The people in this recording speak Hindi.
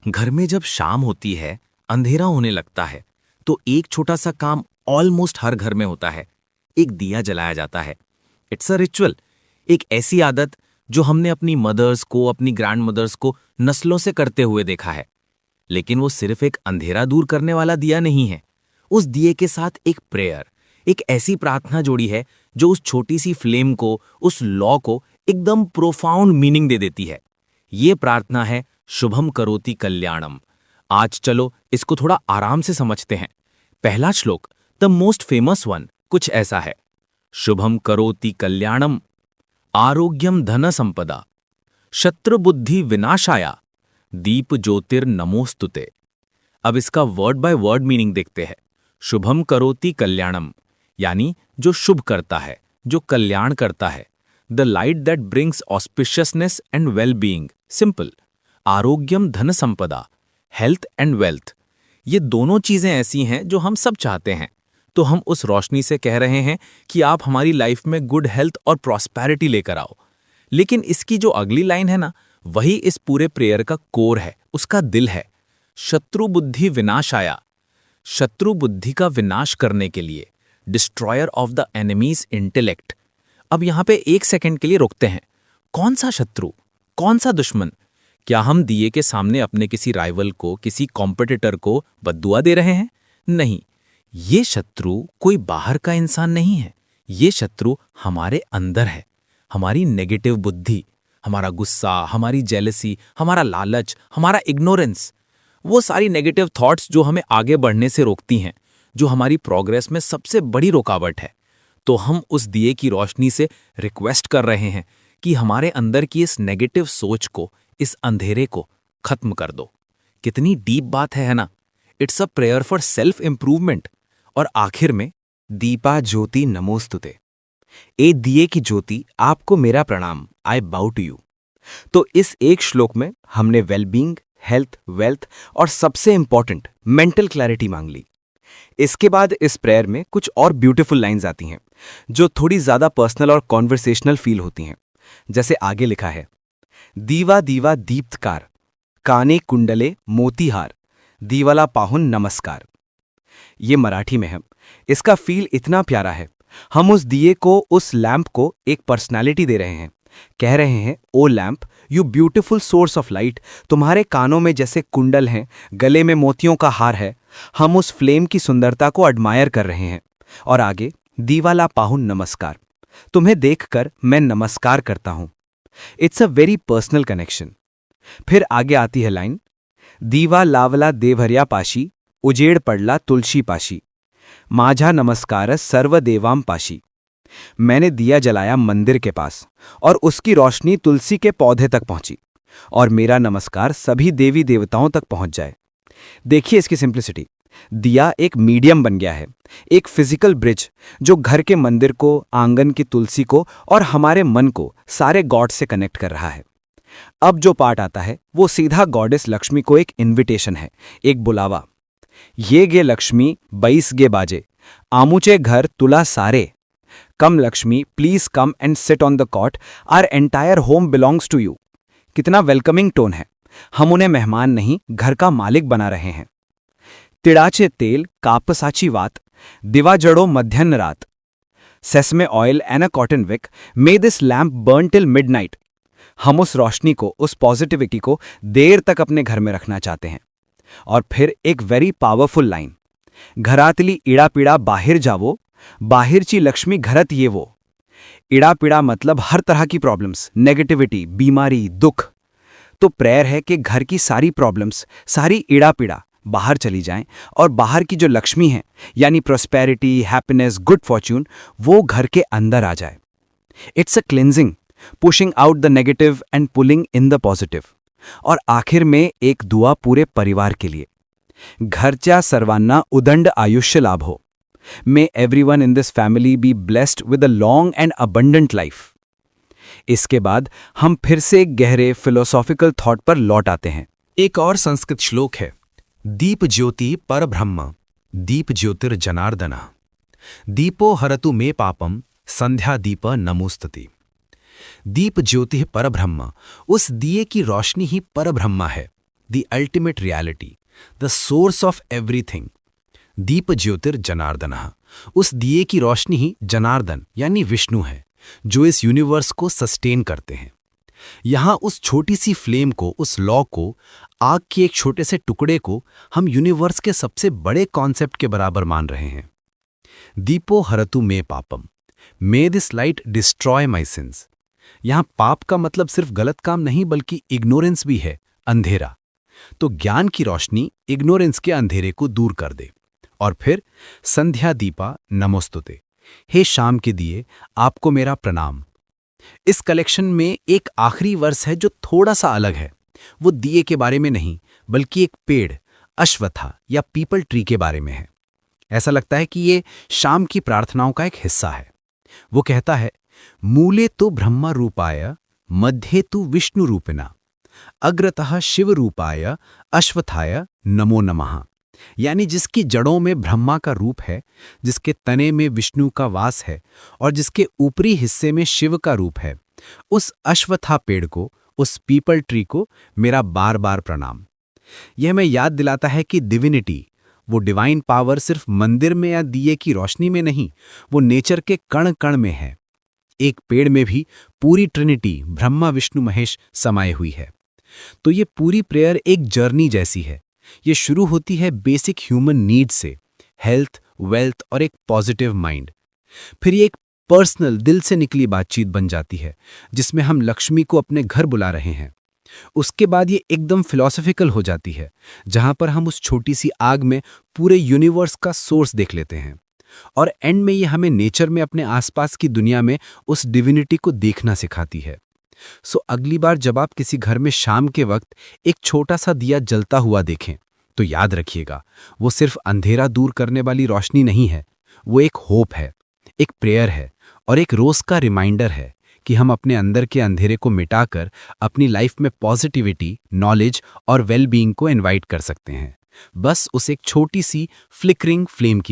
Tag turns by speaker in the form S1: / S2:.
S1: घर में जब शाम होती है, अंधेरा होने लगता है, तो एक छोटा सा काम ऑलमोस्ट हर घर में होता है। एक दिया जलाया जाता है। इट्स अ रिचुअल, एक ऐसी आदत जो हमने अपनी मदर्स को, अपनी ग्रैंड मदर्स को नस्लों से करते हुए देखा है। लेकिन वो सिर्फ एक अंधेरा दूर करने वाला दिया नहीं है। उस दिए के साथ एक प्रेयर, एक ऐसी प्रार्थना जोड़ी है जो उस छोटी सी फ्लेम को, उस लॉ को एकदम प्रोफाउंड मीनिंग दे देती है। ये प्रार्थना है शुभम करोति कल्याणम। आज चलो इसको थोड़ा आराम से समझते हैं। पहला श्लोक, द मोस्ट फेमस वन, कुछ ऐसा है। शुभम करोति कल्याणम, आरोग्यम धन संपदा, शत्रु बुद्धि विनाशाया, दीप ज्योतिर नमोस्तुते। अब इसका वर्ड बाय वर्ड मीनिंग देखते हैं। शुभम करोति कल्याणम यानी जो शुभ करता है, जो कल्याण करता है। The light that brings auspiciousness and well being, simple. आरोग्यम धन संपदा, हेल्थ एंड वेल्थ। ये दोनों चीजें ऐसी हैं जो हम सब चाहते हैं। तो हम उस रोशनी से कह रहे हैं कि आप हमारी लाइफ में गुड हेल्थ और प्रॉस्पेरिटी लेकर आओ। लेकिन इसकी जो अगली लाइन है ना, वही इस पूरे प्रेयर का कोर है, उसका दिल है। शत्रु बुद्धि विनाशाया, शत्रु बुद्धि का विनाश करने के लिए, destroyer of the enemies intellect. अब यहां पे एक सेकंड के लिए रुकते हैं। कौन सा शत्रु, कौन सा दुश्मन? क्या हम दिए के सामने अपने किसी राइवल को, किसी कॉम्पिटिटर को बद्दुआ दे रहे हैं? नहीं, ये शत्रु कोई बाहर का इंसान नहीं है। ये शत्रु हमारे अंदर है। हमारी नेगेटिव बुद्धि, हमारा गुस्सा, हमारी जेलसी, हमारा लालच, हमारा इग्नोरेंस, वो सारी नेगेटिव थॉट्स जो हमें आगे बढ़ने से रोकती हैं, जो हमारी प्रोग्रेस में सबसे बड़ी रुकावट है। तो हम उस दिए की रोशनी से रिक्वेस्ट कर रहे हैं कि हमारे अंदर की इस नेगेटिव सोच को, इस अंधेरे को खत्म कर दो। कितनी डीप बात है ना? It's a prayer for self improvement. और आखिर में, दीपा ज्योति नमोस्तुते, ए दिए की ज्योति, आपको मेरा प्रणाम, आई बाउ टू यू। तो इस एक श्लोक में हमने वेलबींग, हेल्थ, वेल्थ और सबसे इंपॉर्टेंट मेंटल क्लैरिटी मांग ली। इसके बाद इस प्रेयर में कुछ और ब्यूटीफुल लाइंस आती हैं जो थोड़ी ज्यादा पर्सनल और कॉन्वर्सेशनल फील होती हैं। जैसे आगे लिखा है, दीवा दीवा दीप्तकार, काने कुंडले मोतीहार, दीवाला पाहुन नमस्कार। ये मराठी में है। इसका फील इतना प्यारा है। हम उस दिए को, उस लैंप को एक पर्सनालिटी दे रहे हैं। कह रहे हैं, O lamp, you beautiful source of light. तुम्हारे कानों में जैसे कुंडल हैं, गले में मोतियों का हार है। हम उस फ्लेम की सुंदरता को एडमायर कर रहे हैं। और आगे, दीवाला पाहुन नमस्कार, तुम्हें देखकर मैं नमस्कार करता हूं। It's a very personal connection. फिर आगे आती है लाइन, दीवा लावला देभर्या पाशी, उजेड़ पडला तुलसी पाशी, माझा नमस्कार सर्वदेवाम पाशी। मैंने दिया जलाया मंदिर के पास और उसकी रोशनी तुलसी के पौधे तक पहुंची, और मेरा नमस्कार सभी देवी देवताओं तक पहुंच जाए। देखिए इसकी सिंप्लिसिटी। दिया एक मीडियम बन गया है, एक फिजिकल ब्रिज जो घर के मंदिर को, आंगन की तुलसी को और हमारे मन को सारे गॉड से कनेक्ट कर रहा है। अब जो पार्ट आता है वो सीधा गॉडेस लक्ष्मी को एक इन्विटेशन है, एक बुलावा। ये गे लक्ष्मी बैस गे बाजे, आमुचे घर तुला सारे, come Lakshmi please come and sit on the cot, our entire home belongs to you. कितना वेलकमिंग टोन है। हम उन्हें मेहमान नहीं, घर का मालिक बना रहे हैं। तिळाचे तेल कापसाची वात, दिवा जड़ो मध्यान्ह रात, sesame oil and a cotton wick, may this lamp burn till midnight. हम उस रोशनी को, उस पॉजिटिविटी को देर तक अपने घर में रखना चाहते हैं। और फिर एक वेरी पावरफुल लाइन, घरातली इडापिडा बाहेर जावो, बाहेरची लक्ष्मी घरत येवो। इडापिडा मतलब हर तरह की प्रॉब्लम्स, नेगेटिविटी, बीमारी, दुख। तो प्रेयर है कि घर की सारी प्रॉब्लम्स, सारी इडापिडा बाहर चली जाएं और बाहर की जो लक्ष्मी है, यानी प्रॉस्पेरिटी, हैप्पीनेस, गुड फॉर्च्यून, वो घर के अंदर आ जाए। It's a cleansing, pushing out the negative and pulling in the positive. और आखिर में एक दुआ पूरे परिवार के लिए, घरच्या सर्वांना उदंड आयुष्य लाभ हो। May everyone in this family be blessed with a long and abundant life. इसके बाद हम फिर से एक गहरे फिलोसॉफिकल थॉट पर लौट आते हैं।
S2: एक और संस्कृत श्लोक है, दीप ज्योति परब्रह्म, दीप ज्योतिर जनार्दन, दीपो हरतु मे पापम, संध्या दीप नमोस्तुते। दीप ज्योति परब्रह्म, उस दिए की रोशनी ही परब्रह्म है। The ultimate reality, the source of everything. दीप ज्योतिर जनार्दनः, उस दिए की रोशनी ही जनार्दन यानी विष्णु है, जो इस यूनिवर्स को सस्टेन करते हैं। यहां उस छोटी सी फ्लेम को, उस लॉ को, आग के एक छोटे से टुकड़े को हम यूनिवर्स के सबसे बड़े कॉन्सेप्ट के बराबर मान रहे हैं। दीपो हरतु मे पापम, may this light destroy my sins. यहां पाप का मतलब सिर्फ गलत काम नहीं बल्कि इग्नोरेंस भी है, अंधेरा। तो ज्ञान की रोशनी इग्नोरेंस के अंधेरे को दूर कर दे। और फिर संध्या दीपा नमोस्तुते, हे शाम के दिए आपको मेरा प्रणाम। इस कलेक्शन में एक आखिरी वर्स है जो थोड़ा सा अलग है। वो दिए के बारे में नहीं बल्कि एक पेड़, अश्वत्था या पीपल ट्री के बारे में है। ऐसा लगता है कि ये शाम की प्रार्थनाओं का एक हिस्सा है। वो कहता है, मूले तो ब्रह्मा रूपाय, मध्ये तु विष्णु रूपिणा, अग्रतः शिव रूपाय अश्वत्थाय नमो नमः। यानी जिसकी जड़ों में ब्रह्मा का रूप है, जिसके तने में विष्णु का वास है और जिसके ऊपरी हिस्से में शिव का रूप है, उस अश्वत्था पेड़ को, उस पीपल ट्री को मेरा बार बार प्रणाम। यह हमें याद दिलाता है कि डिविनिटी, वो डिवाइन पावर सिर्फ मंदिर में या दिए की रोशनी में नहीं, वो नेचर के कण कण में है। एक पेड़ में भी पूरी ट्रिनिटी ब्रह्मा विष्णु महेश समाये हुई है। तो ये पूरी प्रेयर एक जर्नी जैसी है। ये शुरू होती है बेसिक ह्यूमन नीड से, हेल्थ, वेल्थ और एक पॉजिटिव माइंड। फिर ये एक पर्सनल, दिल से निकली बातचीत बन जाती है जिसमें हम लक्ष्मी को अपने घर बुला रहे हैं। उसके बाद ये एकदम फिलॉसफिकल हो जाती है, जहां पर हम उस छोटी सी आग में पूरे यूनिवर्स का सोर्स देख लेते हैं। और एंड में ये हमें नेचर में, अपने आसपास की दुनिया में उस डिविनिटी को देखना सिखाती है। सो अगली बार जब आप किसी घर में शाम के वक्त एक छोटा सा दिया जलता हुआ देखें, तो याद रखिएगा, वो सिर्फ अंधेरा दूर करने वाली रोशनी नहीं है, वो एक होप है, एक प्रेयर है और एक रोज का रिमाइंडर है कि हम अपने अंदर के अंधेरे को मिटाकर अपनी लाइफ में पॉजिटिविटी, नॉलेज और वेलबीइंग को इनवाइट कर सकते हैं, बस उस एक छोटी सी फ्लिकरिंग फ्लेम की